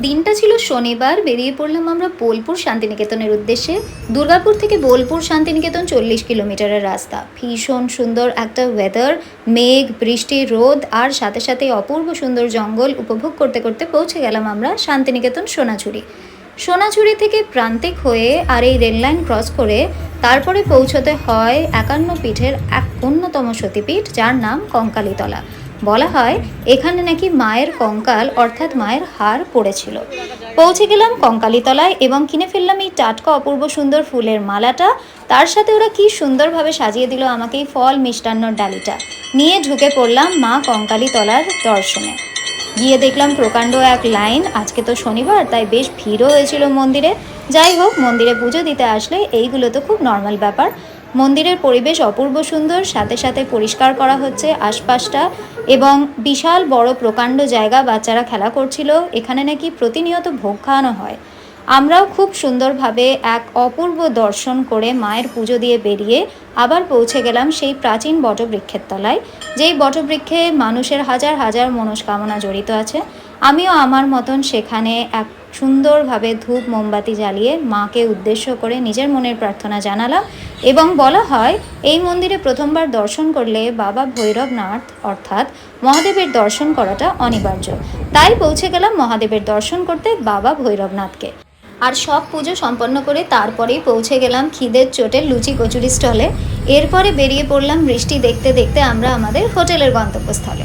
দিনটা ছিল শনিবার। বেরিয়ে পড়লাম আমরা বোলপুর শান্তিনিকেতনের উদ্দেশ্যে। দুর্গাপুর থেকে বোলপুর শান্তিনিকেতন 40 কিলোমিটারের রাস্তা। ভীষণ সুন্দর একটা ওয়েদার, মেঘ, বৃষ্টি, রোদ আর সাথে সাথে অপূর্ব সুন্দর জঙ্গল উপভোগ করতে করতে পৌঁছে গেলাম আমরা শান্তিনিকেতন সোনাঝুরি। সোনাঝুরি থেকে প্রান্তিক হয়ে আর এই রেললাইন ক্রস করে তারপরে পৌঁছতে হয় 51 পীঠের এক অন্যতম সতীপীঠ, যার নাম কঙ্কালীতলা। বলা হয় এখানে নাকি মায়ের কঙ্কাল অর্থাৎ মায়ের হাড় পড়েছিল। পৌঁছে গেলাম কঙ্কালীতলায় এবং কিনে ফেললাম এই টাটকা অপূর্ব সুন্দর ফুলের মালাটা। তার সাথে ওরা কি সুন্দরভাবে সাজিয়ে দিল আমাকে এই ফল মিষ্টান্নর ডালিটা। নিয়ে ঢুকে পড়লাম মা কঙ্কালীতলার দর্শনে। গিয়ে দেখলাম প্রকাণ্ড এক লাইন। আজকে তো শনিবার, তাই বেশ ভিড়ও হয়েছিল মন্দিরে। যাই হোক, মন্দিরে পুজো দিতে আসলে এইগুলো তো খুব নর্মাল ব্যাপার। মন্দিরের পরিবেশ অপূর্ব সুন্দর, সাথে সাথে পরিষ্কার করা হচ্ছে আশপাশটা এবং বিশাল বড় প্রকাণ্ড জায়গা, বাচ্চারা খেলা করছিল। এখানে নাকি প্রতিনিয়ত ভোগ খাওয়ানো হয়। আমরাও খুব সুন্দরভাবে এক অপূর্ব দর্শন করে মায়ের পুজো দিয়ে বেরিয়ে আবার পৌঁছে গেলাম সেই প্রাচীন বটবৃক্ষের তলায়, যেই বটবৃক্ষে মানুষের হাজার হাজার মনস্কামনা জড়িত আছে। আমিও আমার মতন সেখানে এক সুন্দরভাবে ধূপ মোমবাতি জ্বালিয়ে মাকে উদ্দেশ্য করে নিজের মনের প্রার্থনা জানালাম। এবং বলা হয় এই মন্দিরে প্রথমবার দর্শন করলে বাবা ভৈরবনাথ অর্থাৎ মহাদেবের দর্শন করাটা অনিবার্য। তাই পৌঁছে গেলাম মহাদেবের দর্শন করতে বাবা ভৈরবনাথকে। আর সব পুজো সম্পন্ন করে তারপরেই পৌঁছে গেলাম খিদের চোটে লুচি কচুরি স্টলে। এরপরে বেরিয়ে পড়লাম বৃষ্টি দেখতে দেখতে আমরা আমাদের হোটেলের গন্তব্যস্থলে।